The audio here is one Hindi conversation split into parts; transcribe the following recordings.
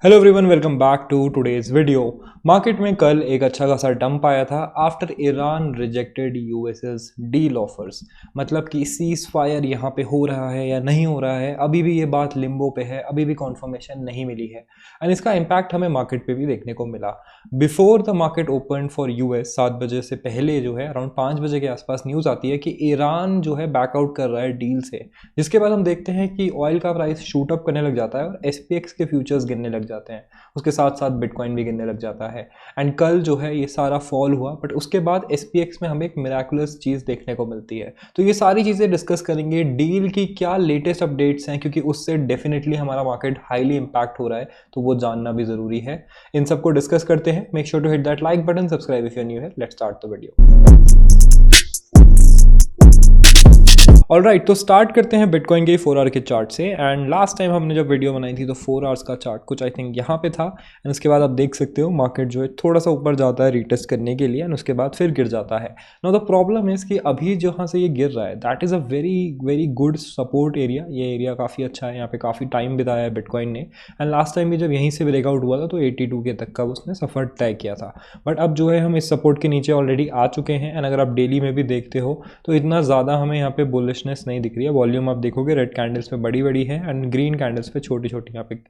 Hello everyone, welcome back to today's video. Market में कल एक अच्छा खासा डंप आया था after Iran rejected US's deal offers. मतलब कि सीज फायर यहाँ पे हो रहा है या नहीं हो रहा है, अभी भी ये बात लिम्बो पे है, अभी भी कॉन्फर्मेशन नहीं मिली है। एंड इसका इम्पैक्ट हमें मार्केट पे भी देखने को मिला। Before the market open for US 7 बजे से पहले जो है अराउंड 5 बजे के आसपास न्यूज़ आती है कि ईरान जो है बैकआउट कर रहा है डील से, जिसके बाद हम देखते हैं कि ऑयल का प्राइस शूट अप करने लग जाता है और एसपीएक्स के फ्यूचर्स गिरने लग जाते हैं। उसके साथ साथ बिटकॉइन भी गिरने लग जाता है। एंड कल जो है ये सारा फॉल हुआ, बट उसके बाद एसपीएक्स में हमें एक मिराकुलस चीज़ देखने को मिलती है। तो ये सारी चीज़ें डिस्कस करेंगे, डील की क्या लेटेस्ट अपडेट्स हैं, क्योंकि उससे डेफिनेटली हमारा मार्केट हाईली इंपैक्ट हो रहा है, तो वो जानना भी ज़रूरी है। इन सबको डिस्कस करते हैं। Make sure to hit that like button, subscribe if you are new है। Let's start the video. Alright, तो स्टार्ट करते हैं बिटकॉइन के 4 आवर के चार्ट से। एंड लास्ट टाइम हमने जब वीडियो बनाई थी तो 4 आवर्स का चार्ट कुछ आई थिंक यहाँ पे था। एंड उसके बाद आप देख सकते हो मार्केट जो है थोड़ा सा ऊपर जाता है रीटेस्ट करने के लिए, एंड उसके बाद फिर गिर जाता है। नाउ द प्रॉब्लम इज कि अभी जहाँ से ये गिर रहा है that is a very very good support area. ये एरिया काफ़ी अच्छा है, यहाँ पे काफ़ी टाइम बिताया है बिटकॉइन ने। एंड लास्ट टाइम भी जब यहीं से ब्रेकआउट हुआ था तो 82 के तक का उसने सफ़र तय किया था। बट अब जो है हम इस सपोर्ट के नीचे ऑलरेडी आ चुके हैं। एंड अगर आप डेली में भी देखते हो तो इतना ज़्यादा हमें यहाँ पे बुलिशनेस नहीं दिख रही है। वॉल्यूम आप देखोगे रेड कैंडल्स पे बड़ी बड़ी है एंड ग्रीन कैंडल्स पे छोटी छोटी यहाँ पे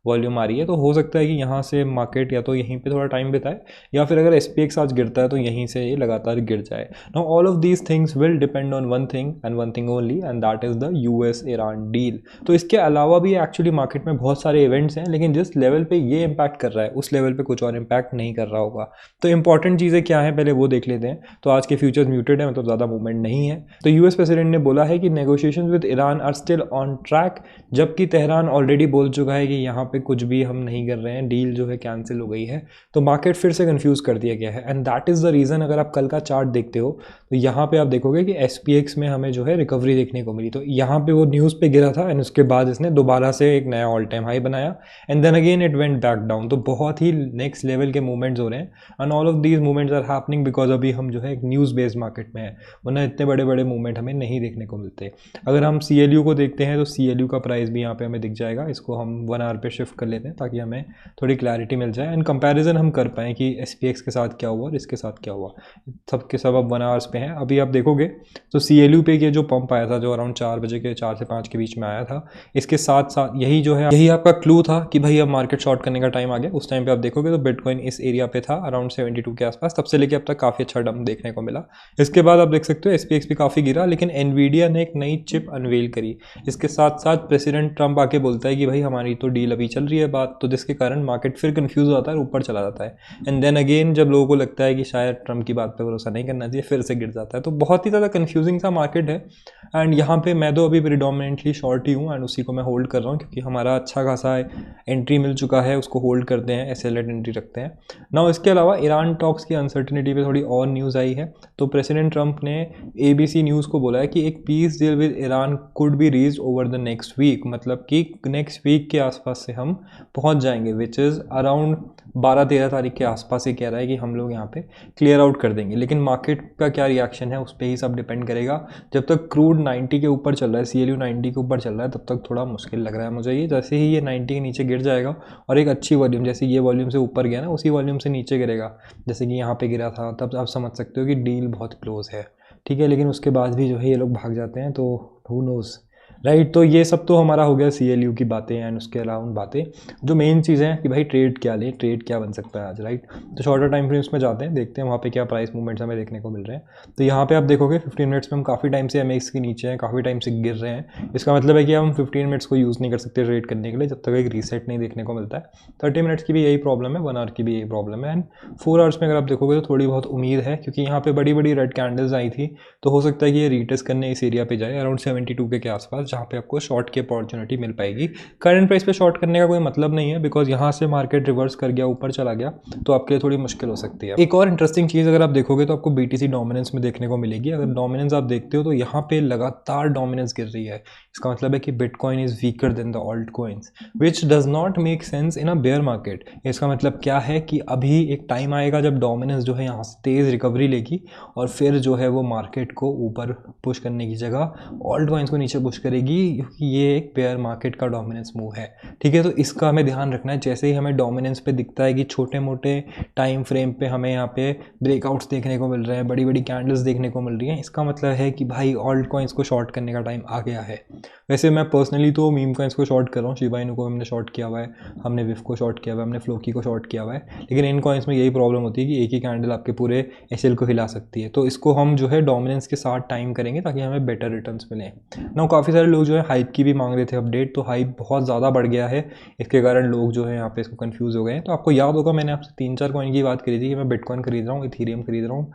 वॉल्यूम आ रही है। तो हो सकता है कि यहाँ से मार्केट या तो यहीं पे थोड़ा टाइम बिताए, या फिर अगर एसपीएक्स आज गिरता है तो यहीं से ये लगातार गिर जाए। Now all of these things will depend on one thing and one thing only, and that is the US Iran deal. तो इसके अलावा भी एक्चुअली मार्केट में बहुत सारे इवेंट्स हैं, लेकिन जिस लेवल पे ये इम्पैक्ट कर रहा है उस लेवल पे कुछ और इम्पैक्ट नहीं कर रहा होगा। तो इंपॉर्टेंट चीज़ें क्या है पहले वो देख लेते हैं। तो आज के फ्यूचर्स म्यूटेड है, मतलब ज़्यादा मूवमेंट नहीं है। तो यूएस प्रेसिडेंट ने बोला है कि negotiations with Iran are still on track, जबकि तेहरान ऑलरेडी बोल चुका है कि यहाँ पे कुछ भी हम नहीं कर रहे हैं, डील जो है कैंसिल हो गई है। तो मार्केट फिर से कंफ्यूज कर दिया गया है, and that is the reason. अगर आप कल का चार्ट देखते हो तो यहाँ पे आप देखोगे कि एसपीएक्स में हमें जो है रिकवरी देखने को मिली। तो यहाँ पे वो न्यूज़ पे गिरा था एंड उसके बाद इसने दोबारा से एक नया ऑल टाइम हाई बनाया, and then again it went back down. तो बहुत ही नेक्स्ट लेवल के मूवमेंट्स हो रहे हैं, and all of these movements are happening because अभी हम जो है एक न्यूज़ बेस्ड मार्केट में है, वरना इतने बड़े बड़े मूवमेंट हमें नहीं देखने को मिलते। अगर हम CLU को देखते हैं तो CLU का प्राइस भी यहाँ पे हमें दिख जाएगा। इसको हम 1 आवर पे शिफ्ट कर लेते हैं ताकि हमें थोड़ी क्लैरिटी मिल जाए एंड कंपैरिजन हम कर पाएँ कि एसपीएक्स के साथ क्या हुआ और इसके साथ क्या हुआ। सब के सब अब 1 आवर्स पे हैं। अभी आप देखोगे तो CLU पे ये जो पंप आया था जो अराउंड 4 बजे के 4 से 5 के बीच में आया था, इसके साथ साथ यही जो है यही आपका क्लू था कि भाई अब मार्केट शॉर्ट करने का टाइम आ गया। उस टाइम पे आप देखोगे तो बिटकॉइन इस एरिया पे था अराउंड 72 के आसपास, तब से लेके अब तक काफ़ी अच्छा डंप देखने को मिला। इसके बाद आप देख सकते हो एसपीएक्स भी काफ़ी गिरा, लेकिन एनवीडिया ने एक नई चिप अनवेल करी। इसके साथ साथ प्रेसिडेंट ट्रंप आके बोलता है कि भाई हमारी तो डील अभी चल रही है बात, तो जिसके कारण मार्केट फिर कंफ्यूज होता है, ऊपर चला जाता है। एंड देन अगेन जब लोगों को लगता है कि शायद ट्रंप की बात पे भरोसा नहीं करना चाहिए, फिर से गिर जाता है। तो बहुत ही ज़्यादा कंफ्यूजिंग सा मार्केट है। एंड यहाँ पे मैं तो अभी प्रिडोमिनेंटली शॉर्ट ही हूँ एंड उसी को मैं होल्ड कर रहा हूँ, क्योंकि हमारा अच्छा खासा एंट्री मिल चुका है, उसको होल्ड करते हैं, एसएलएट एंट्री रखते हैं ना। इसके अलावा ईरान टॉक्स की अनसर्टिनिटी पे थोड़ी और न्यूज़ आई है। तो प्रेसिडेंट ट्रंप ने ABC न्यूज़ को बोला है कि एक peace deal with Iran could be reached over the next week, मतलब कि नेक्स्ट वीक के आसपास से हम पहुँच जाएंगे, विच इज़ अराउंड 12-13 तारीख के आसपास। ये कह रहा है कि हम लोग यहाँ पे क्लियर आउट कर देंगे। लेकिन मार्केट का क्या रिएक्शन है उस पर ही सब डिपेंड करेगा। जब तक क्रूड 90 के ऊपर चल रहा है, CLU 90 के ऊपर चल रहा है, तब तक थोड़ा मुश्किल लग रहा है मुझे ये। जैसे ही ये 90 के नीचे गिर जाएगा और एक अच्छी वॉल्यूम, जैसे ये वॉल्यूम से ऊपर गया ना, उसी वॉल्यूम से नीचे गिरेगा जैसे कि यहाँ पे गिरा था, तब आप समझ सकते हो कि डील बहुत क्लोज है। ठीक है, लेकिन उसके बाद भी जो है ये लोग भाग जाते हैं, तो हु नोज़, राइट। तो ये सब तो हमारा हो गया CLU की बातें एंड उसके अलावा बातें। जो मेन चीज़ें हैं कि भाई ट्रेड क्या लें, ट्रेड क्या बन सकता है आज, राइट। तो शॉर्टर टाइम फ्रेम्स में जाते हैं, देखते हैं वहाँ पे क्या प्राइस मूवमेंट्स हमें देखने को मिल रहे हैं। तो यहाँ पे आप देखोगे 15 मिनट्स में हम काफ़ी टाइम से MAX के नीचे हैं, काफ़ी टाइम से गिर रहे हैं। इसका मतलब है कि हम 15 मिनट्स को यूज़ नहीं कर सकते ट्रेड करने के लिए जब तक एक रीसेट नहीं देखने को मिलता है। 30 मिनट्स की भी यही प्रॉब्लम है, 1 आवर की भी यही प्रॉब्लम है, एंड 4 आवर्स में अगर आप देखोगे तो थोड़ी बहुत उम्मीद है, क्योंकि यहाँ पे बड़ी बड़ी रेड कैंडल्स आई थी। तो हो सकता है कि ये रीटेस्ट करने इस एरिया पे जाए अराउंड 72 के आसपास, जहाँ पे आपको शॉर्ट की अपॉर्चुनिटी मिल पाएगी। करंट प्राइस पे शॉर्ट करने का कोई मतलब नहीं है, बिकॉज यहाँ से मार्केट रिवर्स कर गया, ऊपर चला गया, तो आपके लिए थोड़ी मुश्किल हो सकती है। एक और इंटरेस्टिंग चीज़ अगर आप देखोगे तो आपको BTC डोमिनेंस में देखने को मिलेगी। अगर डोमिनेंस आप देखते हो तो यहाँ पे लगातार डोमिनेंस गिर रही है। इसका मतलब है कि bitcoin is weaker than the alt coins, which does not make sense in a bear market. इसका मतलब क्या है कि अभी एक टाइम आएगा जब डोमिनेंस जो है यहाँ से तेज़ रिकवरी लेगी और फिर जो है वो मार्केट को ऊपर पुश करने की जगह ऑल्ट कॉइन्स को नीचे पुश करेगी। करेगी क्योंकि ये एक बेयर मार्केट का डोमिनेंस मूव है, ठीक है। तो इसका हमें ध्यान रखना है। जैसे ही हमें डोमिनेंस पे दिखता है कि छोटे मोटे टाइम फ्रेम पे हमें यहाँ पे ब्रेकआउट्स देखने को मिल रहे हैं, बड़ी बड़ी कैंडल्स देखने को मिल रही हैं, इसका मतलब है कि भाई ऑल्ट कॉइन्स को शॉर्ट करने का टाइम आ गया है। वैसे मैं पर्सनली तो मीम कॉइन्स को शॉर्ट कर रहा हूँ, शिबा इनू को हमने शॉर्ट किया हुआ है, हमने विफ को शॉर्ट किया हुआ है, हमने फ्लोकी को शॉर्ट किया हुआ है। लेकिन इन कॉइन्स में यही प्रॉब्लम होती है कि एक ही कैंडल आपके पूरे एसएल को हिला सकती है। तो इसको हम जो है डोमिनेंस के साथ टाइम करेंगे ताकि हमें बेटर रिटर्न्स मिलें। ना काफ़ी सारे लोग जो है हाइप की भी मांग रहे थे अपडेट, तो हाइप बहुत ज़्यादा बढ़ गया है, इसके कारण लोग जो है यहाँ पे इसको कंफ्यूज हो गए हैं। तो आपको याद होगा मैंने आपसे 3-4 कॉइन की बात करी थी कि मैं बिटकॉइन खरीद रहा हूँ, इथीरियम खरीद रहा हूँ,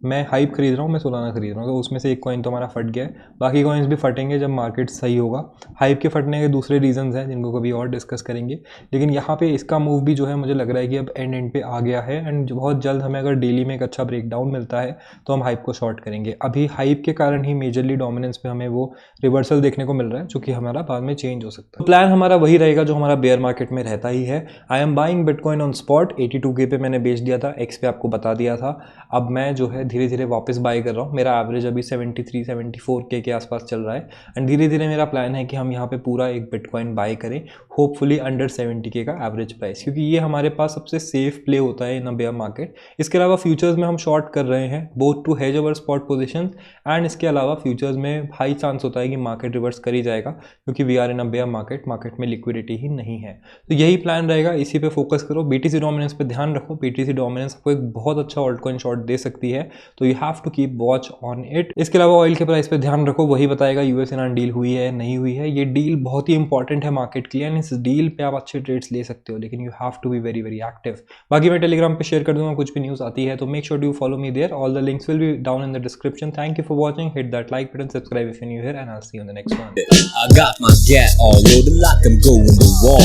मैं हाइप खरीद रहा हूँ, मैं सोलाना खरीद रहा हूँ। तो उसमें से एक कॉइन तो हमारा फट गया है, बाकी कॉइन्स भी फटेंगे जब मार्केट सही होगा। हाइप के फटने के दूसरे रीजंस हैं जिनको कभी और डिस्कस करेंगे, लेकिन यहाँ पे इसका मूव भी जो है मुझे लग रहा है कि अब एंड पे आ गया है। एंड बहुत जल्द हमें अगर डेली में एक अच्छा ब्रेकडाउन मिलता है तो हम हाइप को शॉर्ट करेंगे। अभी हाइप के कारण ही मेजरली डोमिनेंस पे हमें वो रिवर्सल देखने को मिल रहा है, जो कि हमारा बाद में चेंज हो सकता है। तो प्लान हमारा वही रहेगा जो हमारा बेयर मार्केट में रहता ही है। I am buying bitcoin on spot, 82K पे मैंने बेच दिया था, एक्स पे आपको बता दिया था। अब मैं जो है धीरे धीरे वापस बाय कर रहा हूँ। मेरा एवरेज अभी 73-74K के आसपास चल रहा है। एंड धीरे धीरे मेरा प्लान है कि हम यहाँ पे पूरा एक बिटकॉइन बाय करें, होपफुली अंडर 70K का एवरेज प्राइस, क्योंकि ये हमारे पास सबसे सेफ प्ले होता है इन अ बेयर मार्केट। इसके अलावा फ्यूचर्स में हम शॉर्ट कर रहे हैं both to hedge our spot position, and इसके अलावा फ्यूचर्स में हाई चांस होता है कि मार्केट रिवर्स कर ही जाएगा, क्योंकि we are in a bear market, market में लिक्विडिटी ही नहीं है। तो यही प्लान रहेगा, इसी पे फोकस करो। बीटीसी डोमिनेंस पे ध्यान रखो, बीटीसी डोमिनेंस आपको एक बहुत अच्छा ऑल्टकॉइन शॉर्ट दे सकती है, तो you have to keep watch on it. इसके अलावा ऑयल के प्राइस पे ध्यान रखो, वही बताएगा यूएस ईरान डील हुई है नहीं हुई है। ये डील बहुत ही इंपॉर्टेंट है मार्केट के लिए, एंड इस डील पे आप अच्छे ट्रेड्स ले सकते हो, लेकिन you have to be very very active. बाकी मैं टेलीग्राम पे शेयर कर दूंगा कुछ भी न्यूज़ आती है, तो make sure you follow me there, all the links will be down in the description. Thank you for watching, hit that like button, subscribe if you new here, and I will see you in the next one. I got my gat all loaded like I'm going to war.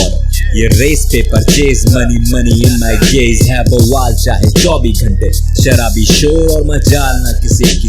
ये रेस पे purchase money money in my gauge है बवाल, चाहे 24 घंटे शराबी शोर और मजाल ना किसी की